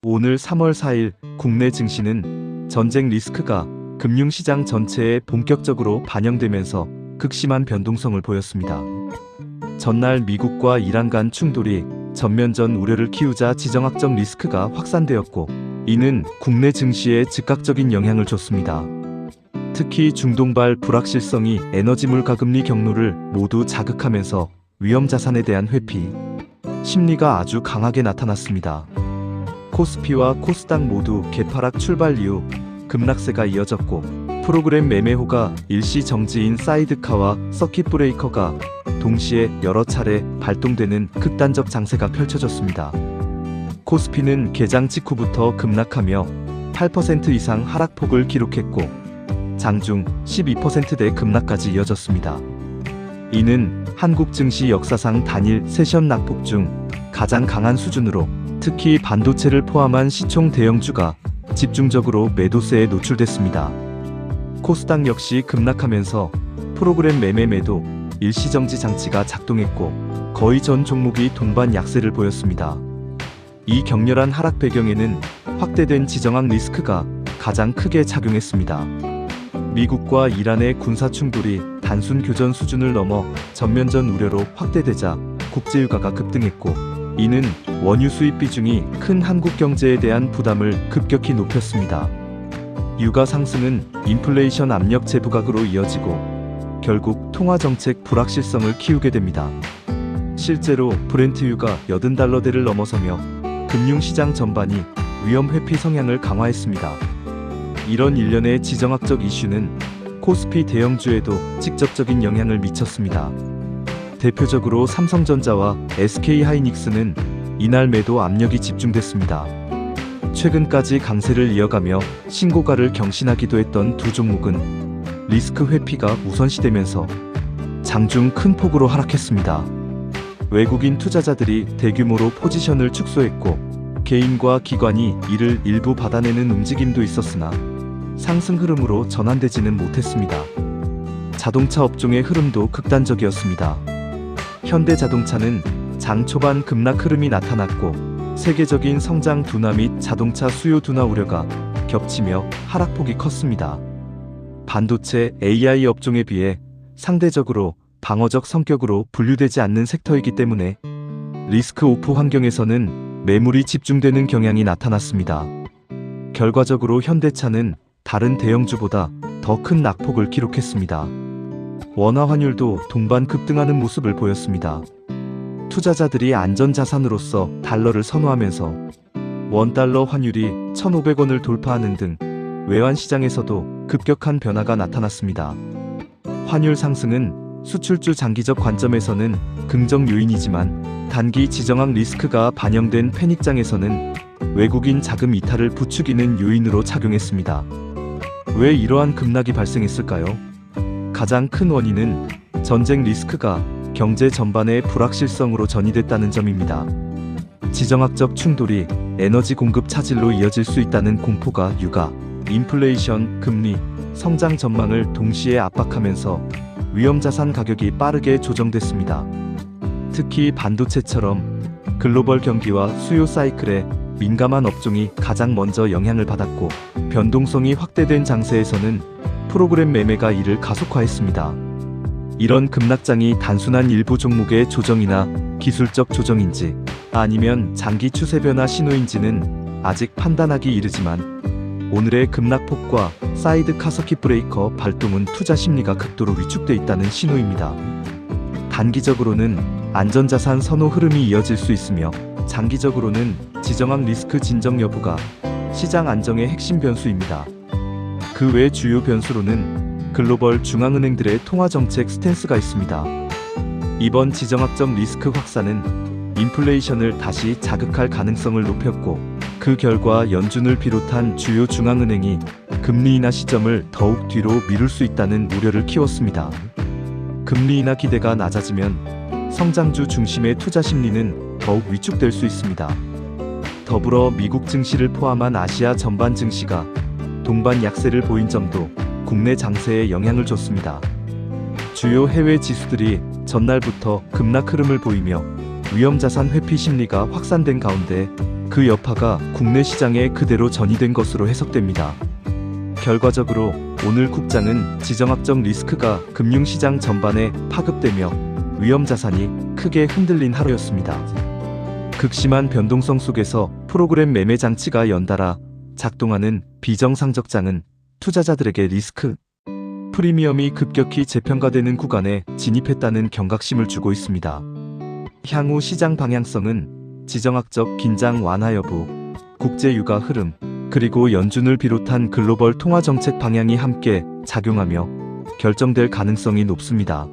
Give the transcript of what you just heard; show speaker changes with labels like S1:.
S1: 오늘 3월 4일 국내 증시는 전쟁 리스크가 금융시장 전체에 본격적으로 반영되면서 극심한 변동성을 보였습니다. 전날 미국과 이란 간 충돌이 전면전 우려를 키우자 지정학적 리스크가 확산되었고, 이는 국내 증시에 즉각적인 영향을 줬습니다. 특히 중동발 불확실성이 에너지물 가금리 경로를 모두 자극하면서 위험 자산에 대한 회피 심리가 아주 강하게 나타났습니다. 코스피와 코스닥 모두 개파락 출발 이후 급락세가 이어졌고, 프로그램 매매호가 일시 정지인 사이드카와 서킷 브레이커가 동시에 여러 차례 발동되는 극단적 장세가 펼쳐졌습니다. 코스피는 개장 직후부터 급락하며 8% 이상 하락폭을 기록했고, 장중 12%대 급락까지 이어졌습니다. 이는 한국 증시 역사상 단일 세션 낙폭 중 가장 강한 수준으로, 특히 반도체를 포함한 시총 대형주가 집중적으로 매도세에 노출됐습니다. 코스닥 역시 급락하면서 프로그램 매매 매도 일시정지 장치가 작동했고, 거의 전 종목이 동반 약세를 보였습니다. 이 격렬한 하락 배경에는 확대된 지정학 리스크가 가장 크게 작용했습니다. 미국과 이란의 군사 충돌이 단순 교전 수준을 넘어 전면전 우려로 확대되자 국제유가가 급등했고, 이는 원유 수입 비중이 큰 한국 경제에 대한 부담을 급격히 높였습니다. 유가 상승은 인플레이션 압력 재부각으로 이어지고 결국 통화정책 불확실성을 키우게 됩니다. 실제로 브렌트유가 $80대를 넘어서며 금융시장 전반이 위험 회피 성향을 강화했습니다. 이런 일련의 지정학적 이슈는 코스피 대형주에도 직접적인 영향을 미쳤습니다. 대표적으로 삼성전자와 SK하이닉스는 이날 매도 압력이 집중됐습니다. 최근까지 강세를 이어가며 신고가를 경신하기도 했던 두 종목은 리스크 회피가 우선시되면서 장중 큰 폭으로 하락했습니다. 외국인 투자자들이 대규모로 포지션을 축소했고, 개인과 기관이 이를 일부 받아내는 움직임도 있었으나 상승 흐름으로 전환되지는 못했습니다. 자동차 업종의 흐름도 극단적이었습니다. 현대자동차는 장 초반 급락 흐름이 나타났고, 세계적인 성장 둔화 및 자동차 수요 둔화 우려가 겹치며 하락폭이 컸습니다. 반도체, AI 업종에 비해 상대적으로 방어적 성격으로 분류되지 않는 섹터이기 때문에 리스크 오프 환경에서는 매물이 집중되는 경향이 나타났습니다. 결과적으로 현대차는 다른 대형주보다 더 큰 낙폭을 기록했습니다. 원화 환율도 동반 급등하는 모습을 보였습니다. 투자자들이 안전자산으로서 달러를 선호하면서 원달러 환율이 1,500원을 돌파하는 등 외환시장에서도 급격한 변화가 나타났습니다. 환율 상승은 수출주 장기적 관점에서는 긍정 요인이지만, 단기 지정학 리스크가 반영된 패닉장에서는 외국인 자금 이탈을 부추기는 요인으로 작용했습니다. 왜 이러한 급락이 발생했을까요? 가장 큰 원인은 전쟁 리스크가 경제 전반의 불확실성으로 전이됐다는 점입니다. 지정학적 충돌이 에너지 공급 차질로 이어질 수 있다는 공포가 유가, 인플레이션, 금리, 성장 전망을 동시에 압박하면서 위험자산 가격이 빠르게 조정됐습니다. 특히 반도체처럼 글로벌 경기와 수요 사이클에 민감한 업종이 가장 먼저 영향을 받았고, 변동성이 확대된 장세에서는 프로그램 매매가 이를 가속화했습니다. 이런 급락장이 단순한 일부 종목의 조정이나 기술적 조정인지 아니면 장기 추세 변화 신호인지는 아직 판단하기 이르지만, 오늘의 급락폭과 사이드카 서킷 브레이커 발동은 투자 심리가 극도로 위축돼 있다는 신호입니다. 단기적으로는 안전자산 선호 흐름이 이어질 수 있으며, 장기적으로는 지정학 리스크 진정 여부가 시장 안정의 핵심 변수입니다. 그 외 주요 변수로는 글로벌 중앙은행들의 통화정책 스탠스가 있습니다. 이번 지정학적 리스크 확산은 인플레이션을 다시 자극할 가능성을 높였고, 그 결과 연준을 비롯한 주요 중앙은행이 금리 인하 시점을 더욱 뒤로 미룰 수 있다는 우려를 키웠습니다. 금리 인하 기대가 낮아지면 성장주 중심의 투자 심리는 더욱 위축될 수 있습니다. 더불어 미국 증시를 포함한 아시아 전반 증시가 동반 약세를 보인 점도 국내 장세에 영향을 줬습니다. 주요 해외 지수들이 전날부터 급락 흐름을 보이며 위험자산 회피 심리가 확산된 가운데 그 여파가 국내 시장에 그대로 전이된 것으로 해석됩니다. 결과적으로 오늘 국장은 지정학적 리스크가 금융시장 전반에 파급되며 위험자산이 크게 흔들린 하루였습니다. 극심한 변동성 속에서 프로그램 매매 장치가 연달아 작동하는 비정상적장은 투자자들에게 리스크 프리미엄이 급격히 재평가되는 구간에 진입했다는 경각심을 주고 있습니다. 향후 시장 방향성은 지정학적 긴장 완화 여부, 국제 유가 흐름, 그리고 연준을 비롯한 글로벌 통화 정책 방향이 함께 작용하며 결정될 가능성이 높습니다.